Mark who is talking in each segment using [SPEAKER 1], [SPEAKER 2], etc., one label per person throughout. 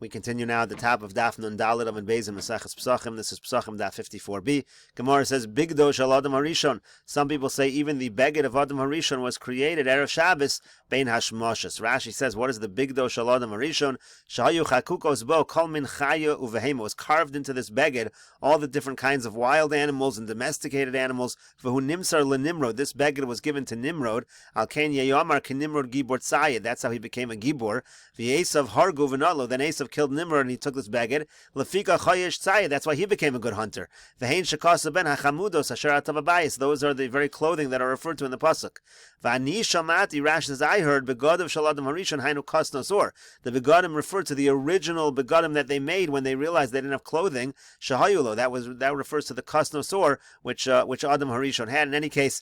[SPEAKER 1] We continue now at the top of Daf Nun Dalet of Beis in Meseches Pesachim. This is Pesachim Daf 54b. Gemara says, Bigdo shel Adam Harishon. Some people say even the beged of Adam Harishon was created Erev Shabbos bein hashmoshes. Rashi says, what is the Bigdo shel Adam Harishon? Shahayu chakukos bo kol min chaya uvehema. Was carved into this beged all the different kinds of wild animals and domesticated animals. V'hu nimsar lenimrod. This beged was given to Nimrod. Al ken yeyomar ke Nimrod gibor tzayid. That's how he became a gibor. V'yesav hargu v'nalo. Then Esav killed Nimrod and he took this beged. Lefika chayesh tzayid. That's why he became a good hunter. V'hein shekasa ben hachamudos asher atav abayis. Those are the very clothing that are referred to in the pasuk. V'ani shamati. Rashi says, I heard begadim shel Adam Harishon hainu kasnosor. The begadim referred to the original begadim that they made when they realized they didn't have clothing. Shahayulo. That refers to the kasnosor which Adam Harishon had. In any case,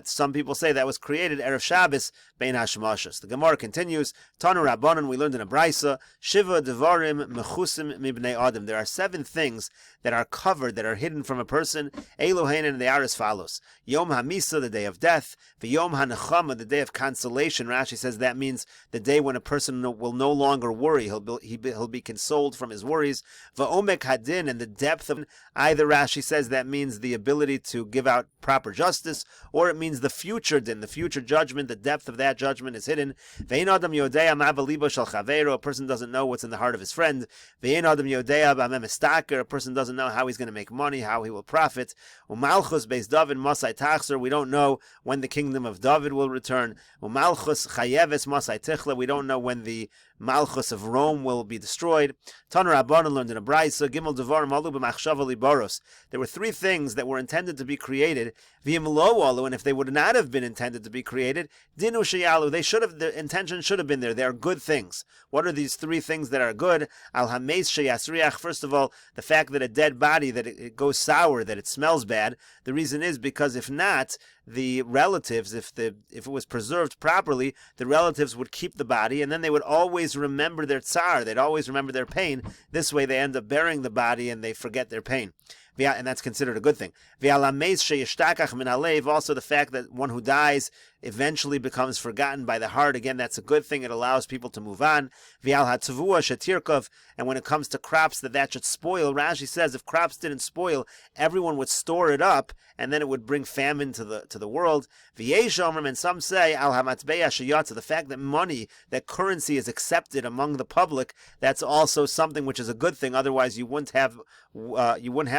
[SPEAKER 1] some people say that was created Erev Shabbos bein hashmashos. The Gemara continues. Tanu Rabbanan, we learned in a Brisa, Shiva devarim mechusim mibnei Adam. There are 7 things that are covered, that are hidden from a person. Elohein, and they are as follows: Yom HaMisa, the day of death; v'Yom HaNechama, the day of consolation. Rashi says that means the day when a person will no longer worry; he'll be consoled from his worries. V'Omek Hadin, and the depth of. Either Rashi says that means the ability to give out proper justice, or it means the future din, the future judgment. The depth of that judgment is hidden. Ve'ein adam yodea ma b'libo shel chaveiro. A person doesn't know what's in the heart of his friend. Ve'ein adam yodea b'amem estaker. A person doesn't know how he's going to make money, how he will profit. Umalchus beis David masai tachzer. We don't know when the kingdom of David will return. Umalchus chayeves masai tichla. We don't know when the Malchus of Rome will be destroyed. Taner Rabbanan learned in a Brisa, Gimel Devarim Alu b'machshava libaros. There were 3 things that were intended to be created. V'im lo alu, and if they would not have been intended to be created, dinu sheyalu, the intention should have been there. They are good things. What are these 3 things that are good? Al hameis sheyasriach. First of all, the fact that a dead body, that it goes sour, that it smells bad. The reason is because if not, the relatives, if it was preserved properly, the relatives would keep the body, and then they would always remember their tsar. They'd always remember their pain. This way they end up burying the body and they forget their pain. And that's considered a good thing. Also the fact that one who dies eventually becomes forgotten by the heart. Again, that's a good thing. It allows people to move on. And when it comes to crops that should spoil, Rashi says if crops didn't spoil, everyone would store it up, and then it would bring famine to the world. And some say the fact that money, that currency is accepted among the public, that's also something which is a good thing. Otherwise, you wouldn't have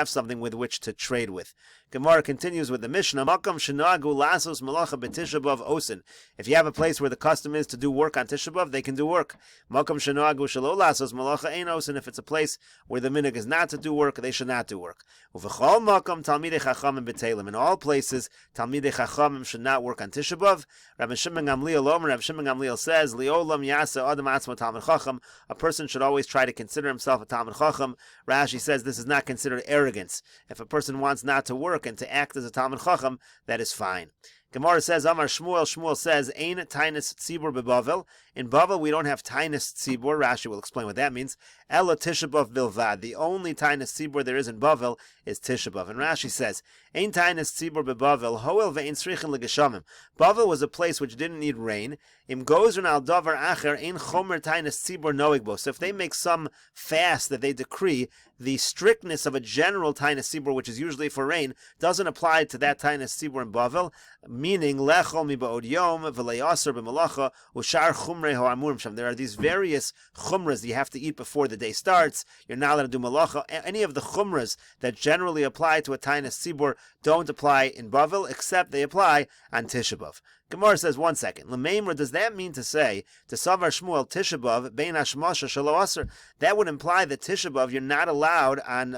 [SPEAKER 1] something with which to trade with. Gemara continues with the Mishnah. If you have a place where the custom is to do work on Tisha B'Av, they can do work. And if it's a place where the minhag is not to do work, they should not do work. In all places, Talmidei Chachamim should not work on Tisha B'Av. Rabbi Shimon Gamliel says, a person should always try to consider himself a Talmid Chacham. Rashi says this is not considered arrogance. If a person wants not to work and to act as a Talmid Chacham, that is fine. Gemara says, Amar Shmuel. Shmuel says, Ein Tainus Tzibur beBavel. In Bavel, we don't have Tainus Tzibur. Rashi will explain what that means. Ela Tisha B'Av Bilvad. The only Tainus Tzibur there is in Bavel is Tisha B'Av. And Rashi says, Ein Tainus Tzibur beBavel. Hoel ve'ein srichin legeshamim. Bavel was a place which didn't need rain. Im gozern al davar acher ein chomer Tainus Tzibur noigbo. So if they make some fast that they decree, the strictness of a general Tainus Tzibur, which is usually for rain, doesn't apply to that Tainus Tzibur in Bavel. Meaning, lechol mi ba'od yom v'le'aser b'malacha u'shar chumrei ha'amurim sham. There are these various chumras that you have to eat before the day starts. You're not allowed to do malacha. Any of the chumras that generally apply to a Tainus Tzibur don't apply in Bavel, except they apply on Tisha B'Av. Gemara says, 1 second. L'meimra, does that mean to say, to Savar Shmuel, Tisha B'Av, Bein Hashmasha Shelo Aser? That would imply that Tisha B'Av, you're not allowed on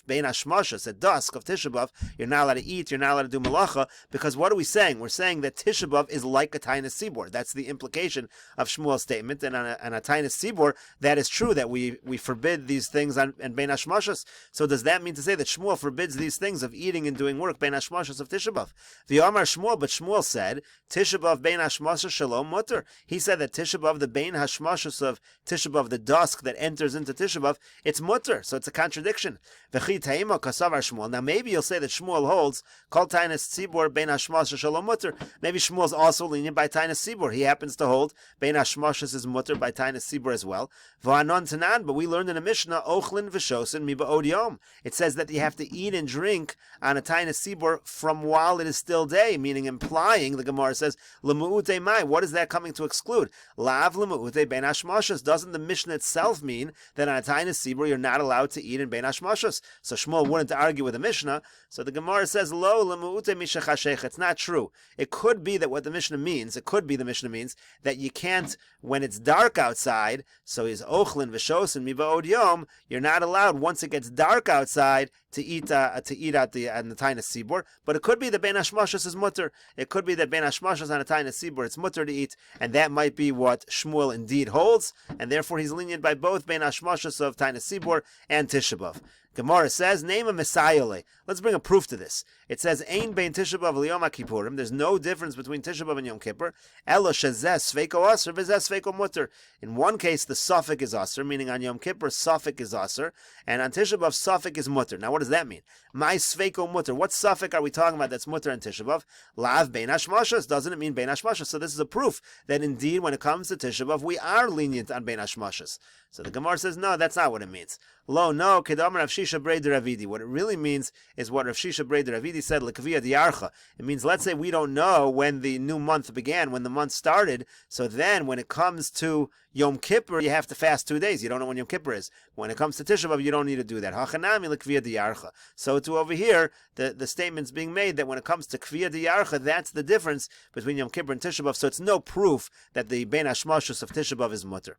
[SPEAKER 1] Bein Hashmasha, at dusk of Tisha B'Av, you're not allowed to eat, you're not allowed to do malacha, because what are we saying? We're saying that Tisha B'Av is like a Tainus Tzibur. That's the implication of Shmuel's statement, and on a Tainus Tzibur, that is true, that we forbid these things on Bein Hashmashas. So does that mean to say that Shmuel forbids these things of eating and doing work, Bein Hashmashas of Tisha B'Av? The Amar Shmuel, but Shmuel said, Tisha B'Av bein hashmashos shalom mutter. He said that Tisha B'Av, the bein hashmashos of Tisha B'Av, the dusk that enters into Tisha B'Av, it's mutter, so it's a contradiction. V'chi taima kasavar Shmuel. Now maybe you'll say that Shmuel holds kol tainas tzibur bein hashmashos shalom mutter. Maybe Shmuel's also lenient by tainas tzibur. He happens to hold bein hashmashos is mutter by tainas tzibur as well. V'anon tanan, but we learned in a Mishnah ochlin v'shosin mi ba'od yom. It says that you have to eat and drink on a tainas tzibur from while it is still day, meaning implying, the Gemara says, lemu'ute mai. What is that coming to exclude? Lav lemu'ute bein hashmashos. Doesn't the Mishnah itself mean that on a tainas tzibur you're not allowed to eat in bein hashmashos? So Shmuel wouldn't argue with the Mishnah. So the Gemara says, lo lemu'ute mishachashech. It's not true. It could be that what the Mishnah means, that you can't, when it's dark outside, so is ochlin v'shosin mi ba'od yom, you're not allowed once it gets dark outside to eat at the tainas tzibur. But it could be that bein hashmashos is mutter. It could be that bein hashmashos on a tainas tzibur it's mutter to eat, and that might be what Shmuel indeed holds, and therefore he's lenient by both bein hashmashos of tainas tzibur and Tisha B'Av. Gemara says, name a Messiah. Let's bring a proof to this. It says, Ein bein Tisha B'Av l'Yom HaKippurim. There's no difference between Tisha B'Av and Yom Kippur. Elo shezeh sveiko aser v'zeh sveiko mutter. In one case, the suffix is aser, meaning on Yom Kippur, suffix is aser, and on Tisha B'Av, suffix is mutter. Now, what does that mean? My sveiko mutter. What suffix are we talking about that's mutter on Tisha B'Av? Lav bein hashmashos. Doesn't it mean bein hashmashos? So this is a proof that indeed, when it comes to Tisha B'Av, we are lenient on bein hashmashos. So the Gemara says, no, that's not what it means. Lo, no, kedamar Rav Shisha Brei Ravidi. What it really means is what Rav Shisha Brei Ravidi said, l'kaviyah diarcha. It means, let's say we don't know when the new month began, when the month started, so then when it comes to Yom Kippur, you have to fast 2 days. You don't know when Yom Kippur is. When it comes to Tisha B'Av, you don't need to do that. Hachanami l'kaviyah diarcha. So to over here, the statement's being made that when it comes to kaviyah diarcha, that's the difference between Yom Kippur and Tisha B'Av. So it's no proof that the bein hashmashos of Tisha B'Av is mutter.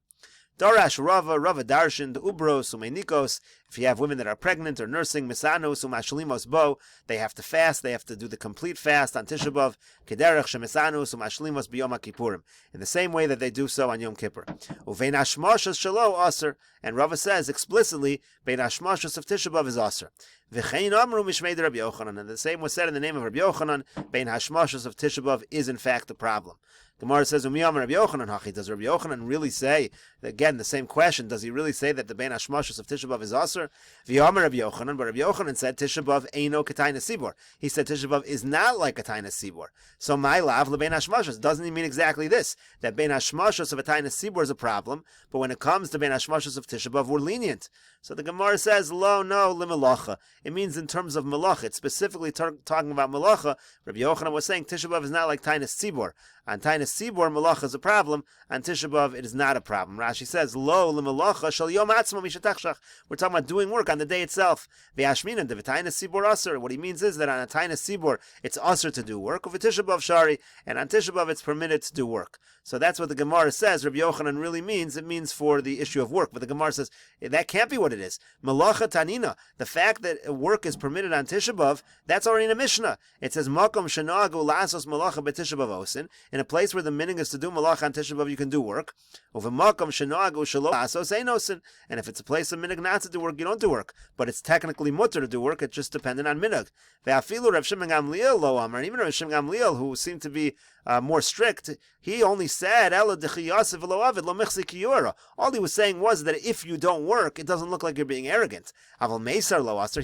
[SPEAKER 1] Darash Rava Darshan, the Ubros, Umenikos. If you have women that are pregnant or nursing, Misanos, Umashlimos Bo, they have to fast, they have to do the complete fast on Tisha B'Av, Kederech Shemisanos, Umashlimos B'Yom HaKippurim, in the same way that they do so on Yom Kippur. Uvein Hashmashos Shalo Aser, and Rava says explicitly, Bein Hashmashos of Tisha B'Av is Aser. V'chein Amru Mishmei Rabbi Yochanan, and the same was said in the name of Rabbi Yochanan, Bein Hashmashos of Tisha B'Av is in fact the problem. Gemara says, Umi Amar Rabbi Yochanan Hachi. Does Rabbi Yochanan really say, again, the same question, does he really say that the bein hashmashos of Tisha B'Av is aser? V'yamar Rabbi Yochanan, but Rabbi Yochanan said Tisha B'Av eino k'tainas sibor. He said Tisha B'Av is not like a tainas sibor. So my lav lebein hashmashos. Doesn't he mean exactly this? That bein hashmashos of a tainas sibor is a problem, but when it comes to bein hashmashos of Tisha B'Av, we're lenient. So the Gemara says, lo, no, limelacha. It means in terms of malacha. It's specifically talking about malacha. Rabbi Yochanan was saying Tisha B'Av is not like tainas sibor. On tainas sibor, malacha is a problem. On Tisha B'Av, it is not a problem. Rashi says, lo, limelacha shal yom atzma mishatachshach. We're talking about doing work on the day itself. V'yashminan de v'tainas sibor aser. What he means is that on a tainas sibor, it's aser to do work. Of a Tisha B'Av shari, and on Tisha B'Av, it's permitted to do work. So that's what the Gemara says. Rabbi Yochanan really means. It means for the issue of work. But the Gemara says that can't be what it is. Malacha tanina. The fact that work is permitted on Tisha B'Av, that's already in a Mishnah. It says makom shenagu lasos malacha b'Tisha B'Av osin. In a place where the minhag is to do malacha on Tisha B'Av, you can do work. Over makom shenagu shelo lasos ein osin. And if it's a place of minhag not to do work, you don't do work. But it's technically mutter to do work. It's just dependent on minhag. Ve'afilu Rav Shimon Gamliel lo amar. And even Rav Shimon Gamliel, who seemed to be more strict, he only said, all he was saying was that if you don't work, it doesn't look like you're being arrogant. He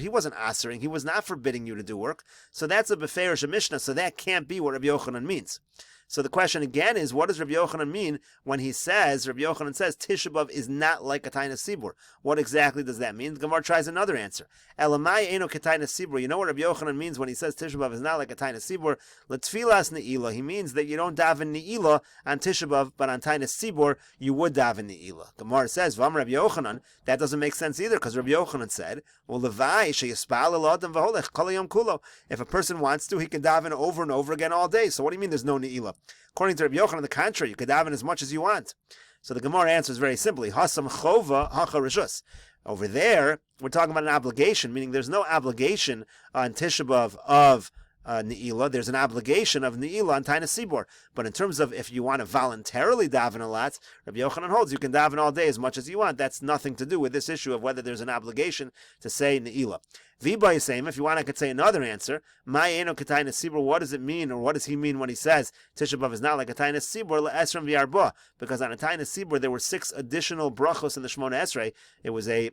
[SPEAKER 1] wasn't answering, he was not forbidding you to do work. So that's a beferish Mishnah, so that can't be what Rabbi Yochanan means. So the question again is, what does Rabbi Yochanan mean when he says, Rabbi Yochanan says, Tisha B'Av is not like a tainas sibur? What exactly does that mean? The Gemara tries another answer. Elamai eno ketainas sibur. You know what Rabbi Yochanan means when he says Tisha B'Av is not like a tainas sibur? L'tfilas ne'ilah. He means that you don't daven ne'ilah on Tisha B'Av, but on tainas sibur, you would daven ne'ilah. Gemara says, Vam Rabbi Yochanan, that doesn't make sense either, because Rabbi Yochanan said, well, levai sheyispal elodam v'holech kol hayom kulo. If a person wants to, he can daven over and over again all day. So what do you mean there's no ne'ilah? According to Rabbi Yochanan, on the contrary, you could daven as much as you want. So the Gemara answers very simply, Hasam chova hacha rishus. Over there, we're talking about an obligation, meaning there's no obligation on Tisha B'Av of Ne'ilah. There's an obligation of Ne'ilah on Tainas Sibor. But in terms of if you want to voluntarily daven a lot, Rabbi Yochanan holds you can daven all day as much as you want. That's nothing to do with this issue of whether there's an obligation to say Ne'ilah. Viba is saying, if you want, I could say another answer. My eno k'tainas sibur. What does it mean, or what does he mean when he says Tisha B'av is not like a tainas sibur le'esrim v'arba? Because on a tainas sibur there were 6 additional brachos in the Shmona Esrei. It was a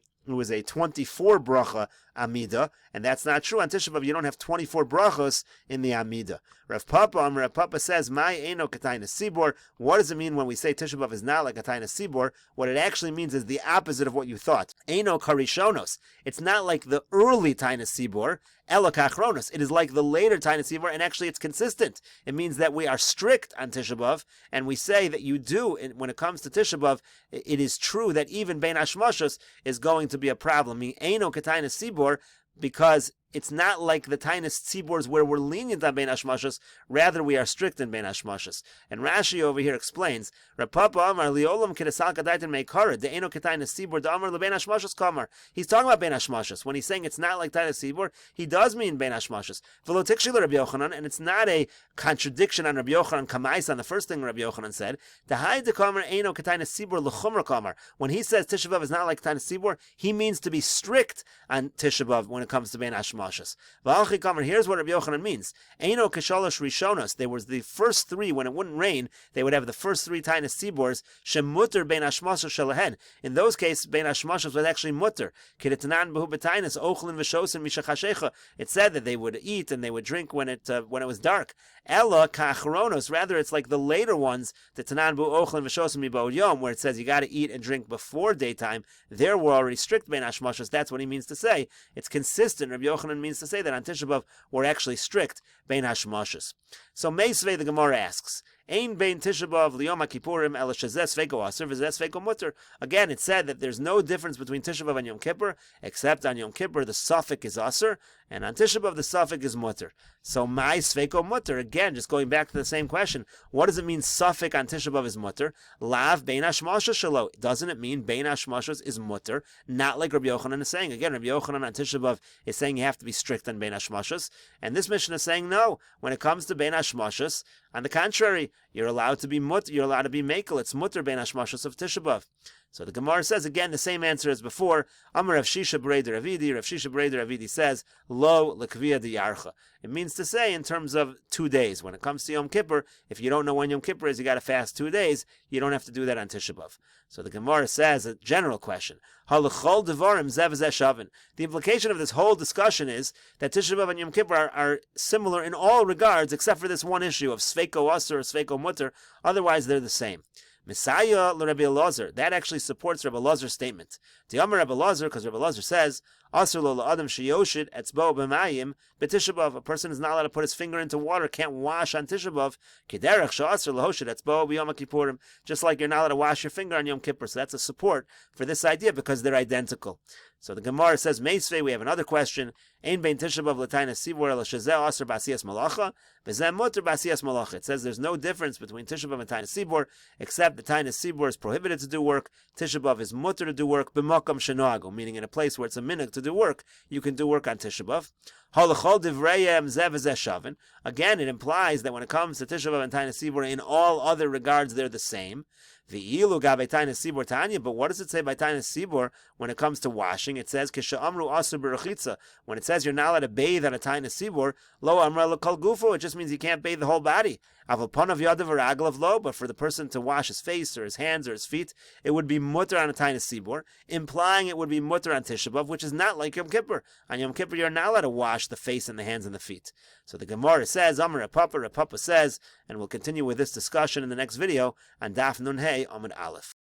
[SPEAKER 1] 24 bracha amida, and that's not true. On Tisha B'av, you don't have 24 brachos in the amida. Rav Papa says, "My eno k'tainas sibor." What does it mean when we say Tisha B'av is not like a tainas sibor? What it actually means is the opposite of what you thought. Eno karishonos. It's not like the early tainas sibor. Ela kachronos. It is like the later tainas sibor, and actually it's consistent. It means that we are strict on Tisha B'av, and we say that you do, when it comes to Tisha B'av, it is true that even bein hashmashos is going to be a problem. Eno k'tainas sibor, because it's not like the tainas tzibors where we're lenient on bein hashmashos, rather we are strict in bein hashmashos. And Rashi over here explains, Rapapa Amar liolam kedasal kadaitan meikara de'eno ketainas tzibor da'amar lebein hashmashos kamar. He's talking about bein hashmashos. When he's saying it's not like tainas tzibor, he does mean bein hashmashos. V'lo tikshila Rabbi Yochanan, and it's not a contradiction on Rabbi Yochanan kamais on the first thing Rabbi Yochanan said. Dehai dekamar eno ketainas tzibor l'chumra kamar. When he says Tisha B'av is not like tainas tzibor, he means to be strict on Tisha B'av when it comes to bein hashmashos. Here's what Rabbi Yochanan means. Eino keshalosh rishonos. There was the first 3, when it wouldn't rain, they would have the first 3 tainas tzibors, shemuter bein hashmashos shelahen. In those cases, bein hashmashos was actually mutter. Kidetanan behu betainas, ochlin v'shosin mishachashecha. It said that they would eat and they would drink when it was dark. Ella kachronos. Rather, it's like the later ones, the tanan bu ochlin v'shosin mibod yom, where it says you got to eat and drink before daytime. There we're already strict bein hashmashos. That's what he means to say. It's consistent. Rabbi Yochanan means to say that on Tisha B'av we're actually strict bein hashmashos. So Meisvei the Gemara asks, Ein bein Tisha B'av liyom HaKippurim ela shezeh sveiko aser v'zeh sveiko mutter. Again, it said that there's no difference between Tisha B'av and Yom Kippur, except on Yom Kippur the suffix is aser, and on Tisha B'av the suffix is mutter. So my sveiko mutter. Again, just going back to the same question, what does it mean suffix on Tisha B'av is mutter? Lav bein hashmashos shelo. Doesn't it mean bein hashmashos is mutter? Not like Rabbi Yochanan is saying. Again, Rabbi Yochanan on Tisha B'av is saying you have to be strict on bein hashmashos, and this mission is saying no. When it comes to bein hashmashos, on the contrary, you're allowed to be mutter, you're allowed to be mekel. It's mutter bein hashmashos of Tisha B'av. So the Gemara says again the same answer as before. Amar Rav Shisha B'reider Avidi. Rav Shisha B'reider Avidi says lo lekvia diyarcha. It means to say in terms of 2 days. When it comes to Yom Kippur, if you don't know when Yom Kippur is, you got to fast 2 days. You don't have to do that on Tisha B'av. So the Gemara says a general question. Halachol devarim zev zeh shavin. The implication of this whole discussion is that Tisha B'av and Yom Kippur are similar in all regards, except for this one issue of sveiko aser or sveiko mutter. Otherwise, they're the same. Messiah l'Rebbe Elazar. That actually supports Rebbe Elazar's statement. T'amar Rebbe Elazar, because Rebbe Elazar says, Asur lo la'adam sheyoshid etzbo b'mayim b'Tisha B'av. A person is not allowed to put his finger into water, can't wash on Tisha B'av. Kederech she'asur lahoshid etzbo b'yom HaKippurim. Just like you're not allowed to wash your finger on Yom Kippur. So that's a support for this idea because they're identical. So the Gemara says, Meisvei, we have another question. Ein bein Tisha B'av l'tainas sibor el shezeh asur b'asiyas malacha v'zeh muter b'asiyas malacha. It says there's no difference between Tisha B'av and tainas sibor, except the tainas sibor is prohibited to do work. Tisha B'av is muter to do work b'makam shenago, meaning in a place where it's a minhag to do work, you can do work on Tisha B'av. Halachol divrayim zev v'zeh shavin. Again, it implies that when it comes to Tisha B'av and tainas sibor, in all other regards they're the same. V'ilu gabe tainas sibor tanya. But what does it say by tainas sibor when it comes to washing? It says kishamru asur b'rechitza. When it says you're not allowed to bathe on a tainas sibor, lo amra l'kol gufo. It just means you can't bathe the whole body. Aval panav yadav v'raglav lo. But for the person to wash his face or his hands or his feet, it would be mutter on a tainas sibor, implying it would be mutter on Tisha B'av, which is not like Yom Kippur. On Yom Kippur, you're not allowed to wash the face and the hands and the feet. So the Gemara says, Amar Rapapa says, and we'll continue with this discussion in the next video on Daf Nun Hey Amud Aleph.